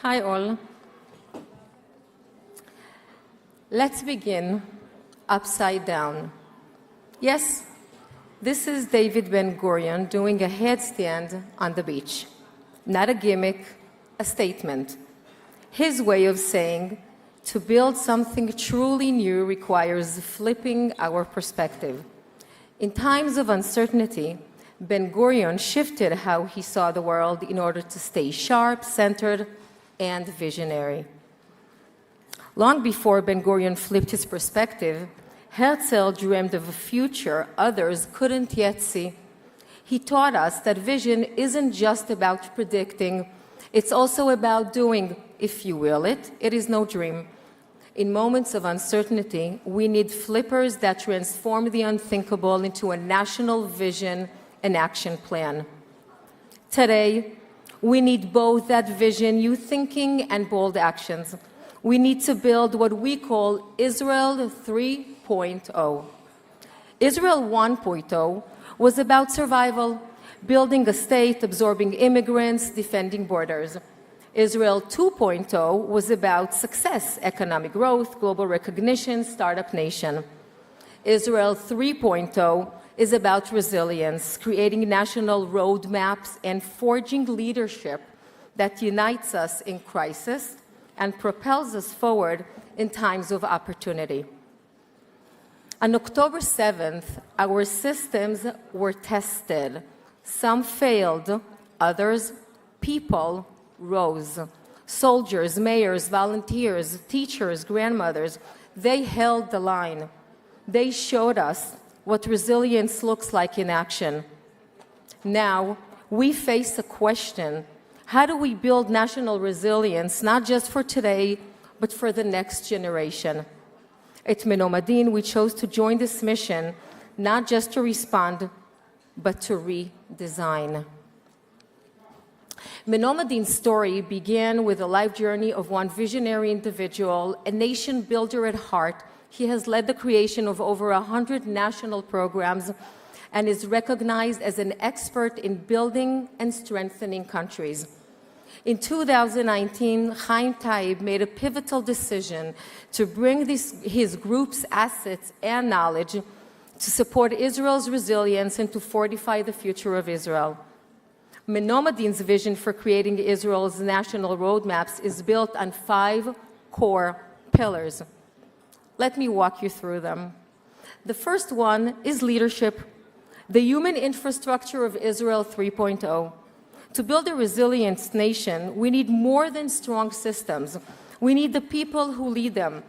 Hi all. Let's begin upside down. Yes, this is David Ben-Gurion doing a headstand on the beach. Not a gimmick, a statement. His way of saying, to build something truly new requires flipping our perspective. In times of uncertainty, Ben-Gurion shifted how he saw the world in order to stay sharp, centered, and visionary. Long before Ben-Gurion flipped his perspective, Herzl dreamed of a future others couldn't yet see. He taught us that vision isn't just about predicting, it's also about doing. If you will it, it is no dream. In moments of uncertainty, we need flippers that transform the unthinkable into a national vision and action plan. Today, we need both that vision, new thinking, and bold actions. We need to build what we call Israel 3.0. Israel 1.0 was about survival, building a state, absorbing immigrants, defending borders. Israel 2.0 was about success, economic growth, global recognition, startup nation. Israel 3.0 is about resilience, creating national roadmaps and forging leadership that unites us in crisis and propels us forward in times of opportunity. On October 7th, our systems were tested. Some failed, others, people, rose. Soldiers, mayors, volunteers, teachers, grandmothers, they held the line. They showed us what resilience looks like in action. Now, we face a question. How do we build national resilience, not just for today, but for the next generation? At Menomadin, we chose to join this mission, not just to respond, but to redesign. Menomadin's story began with the life journey of one visionary individual, a nation builder at heart. He has led the creation of over 100 national programs and is recognized as an expert in building and strengthening countries. In 2019, Chaim Taib made a pivotal decision to bring his group's assets and knowledge to support Israel's resilience and to fortify the future of Israel. Menomadin's vision for creating Israel's national roadmaps is built on 5 core pillars. Let me walk you through them. The first one is leadership, the human infrastructure of Israel 3.0. To build a resilient nation, we need more than strong systems. We need the people who lead them.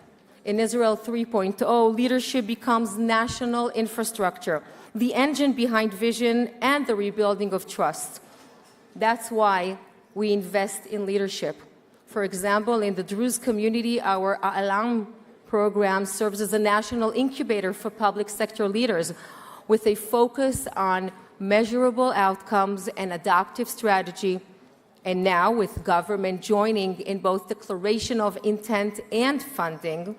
In Israel 3.0, leadership becomes national infrastructure, the engine behind vision and the rebuilding of trust. That's why we invest in leadership. For example, in the Druze community, our Alam program serves as a national incubator for public sector leaders with a focus on measurable outcomes and adaptive strategy. And now, with government joining in both declaration of intent and funding,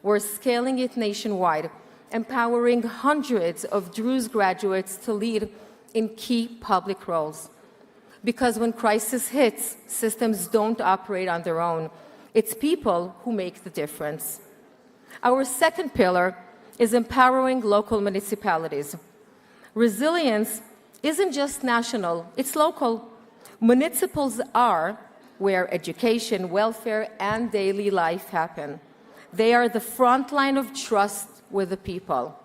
we're scaling it nationwide, empowering hundreds of Druze graduates to lead in key public roles. Because when crisis hits, systems don't operate on their own. It's people who make the difference. Our second pillar is empowering local municipalities. Resilience isn't just national, it's local. Municipals are where education, welfare, and daily life happen. They are the front line of trust with the people.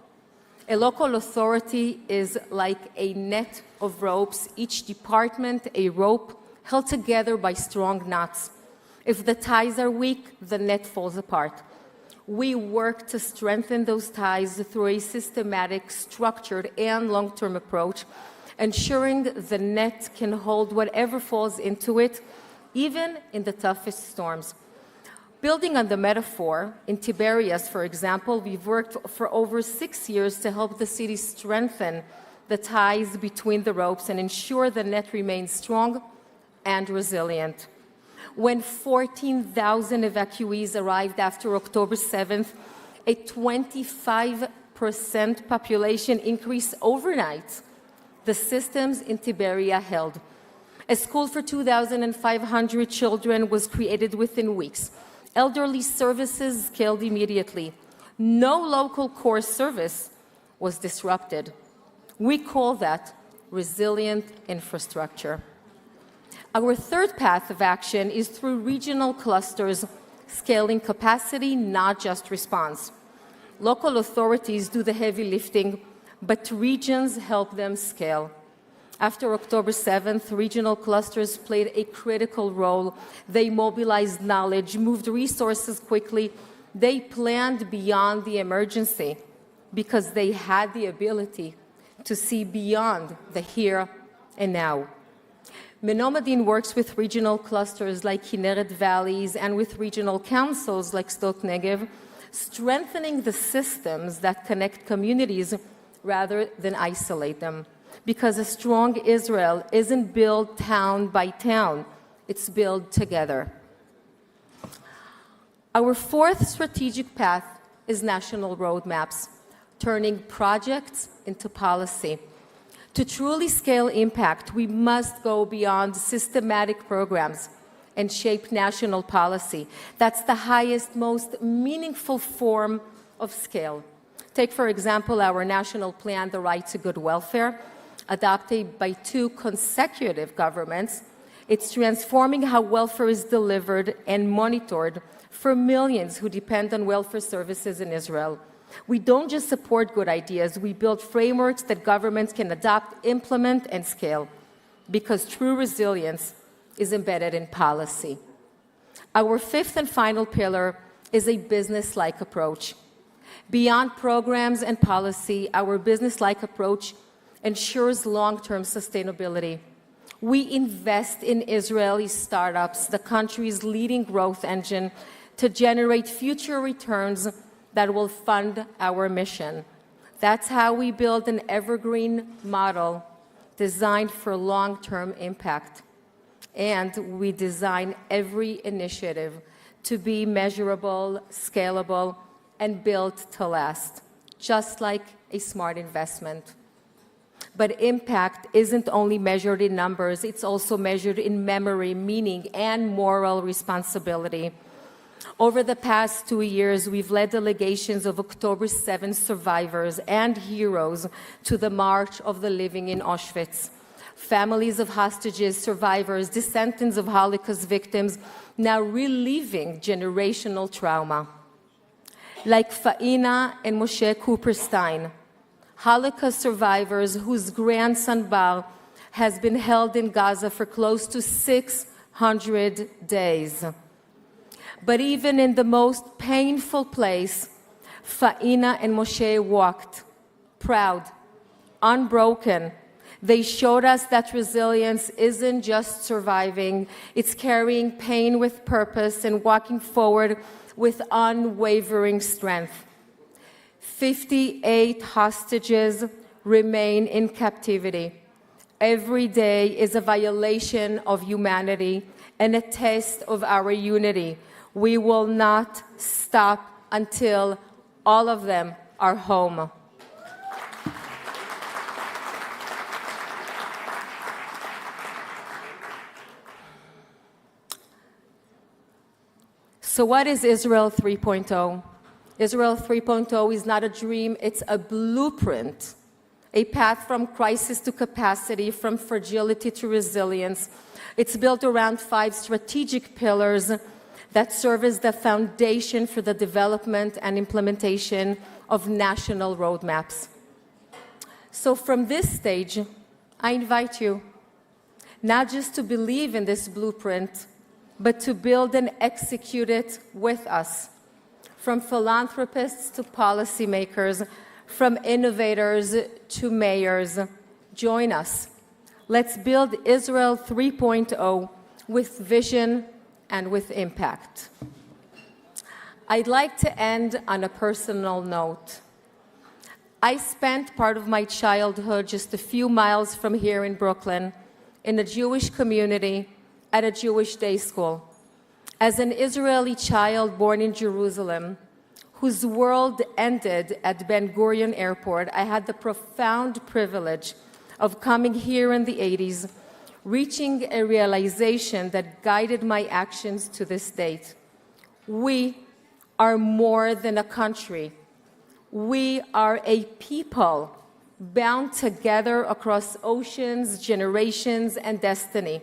A local authority is like a net of ropes, each department a rope held together by strong knots. If the ties are weak, the net falls apart. We work to strengthen those ties through a systematic, structured, and long-term approach, ensuring the net can hold whatever falls into it, even in the toughest storms. Building on the metaphor, in Tiberias, for example, we've worked for over 6 years to help the city strengthen the ties between the ropes and ensure the net remains strong and resilient. When 14,000 evacuees arrived after October 7th, a 25% population increase overnight, the systems in Tiberia held. A school for 2,500 children was created within weeks. Elderly services scaled immediately. No local core service was disrupted. We call that resilient infrastructure. Our third path of action is through regional clusters, scaling capacity, not just response. Local authorities do the heavy lifting, but regions help them scale. After October 7th, regional clusters played a critical role. They mobilized knowledge, moved resources quickly. They planned beyond the emergency because they had the ability to see beyond the here and now. Menomadin works with regional clusters like Kinneret Valleys and with regional councils like Sdot Negev, strengthening the systems that connect communities rather than isolate them. Because a strong Israel isn't built town by town, it's built together. Our fourth strategic path is national roadmaps, turning projects into policy. To truly scale impact, we must go beyond systematic programs and shape national policy. That's the highest, most meaningful form of scale. Take, for example, our national plan, the Right to Good Welfare, adopted by 2 consecutive governments. It's transforming how welfare is delivered and monitored for millions who depend on welfare services in Israel. We don't just support good ideas, we build frameworks that governments can adopt, implement, and scale, because true resilience is embedded in policy. Our fifth and final pillar is a business-like approach. Beyond programs and policy, our business-like approach ensures long-term sustainability. We invest in Israeli startups, the country's leading growth engine, to generate future returns that will fund our mission. That's how we build an evergreen model designed for long-term impact. And we design every initiative to be measurable, scalable, and built to last, just like a smart investment. But impact isn't only measured in numbers, it's also measured in memory, meaning, and moral responsibility. Over the past 2 years, we've led delegations of October 7 survivors and heroes to the March of the Living in Auschwitz. Families of hostages, survivors, descendants of Holocaust victims, now reliving generational trauma. Like Faina and Moshe Cooperstein, Holocaust survivors whose grandson Bar has been held in Gaza for close to 600 days. But even in the most painful place, Faina and Moshe walked, proud, unbroken. They showed us that resilience isn't just surviving, it's carrying pain with purpose and walking forward with unwavering strength. 58 hostages remain in captivity. Every day is a violation of humanity and a test of our unity. We will not stop until all of them are home. So what is Israel 3.0? Israel 3.0 is not a dream, it's a blueprint, a path from crisis to capacity, from fragility to resilience. It's built around 5 strategic pillars that serve as the foundation for the development and implementation of national roadmaps. So from this stage, I invite you not just to believe in this blueprint, but to build and execute it with us. From philanthropists to policymakers, from innovators to mayors, join us. Let's build Israel 3.0 with vision and with impact. I'd like to end on a personal note. I spent part of my childhood just a few miles from here in Brooklyn in a Jewish community at a Jewish day school. As an Israeli child born in Jerusalem, whose world ended at Ben Gurion Airport, I had the profound privilege of coming here in the 80s, reaching a realization that guided my actions to this date. We are more than a country. We are a people bound together across oceans, generations, and destiny.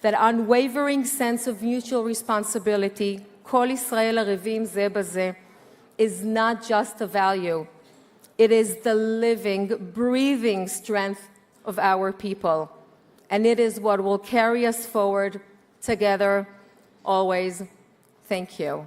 That unwavering sense of mutual responsibility, Kol Israel Arevim Ze Baze, is not just a value. It is the living, breathing strength of our people. And it is what will carry us forward together always. Thank you.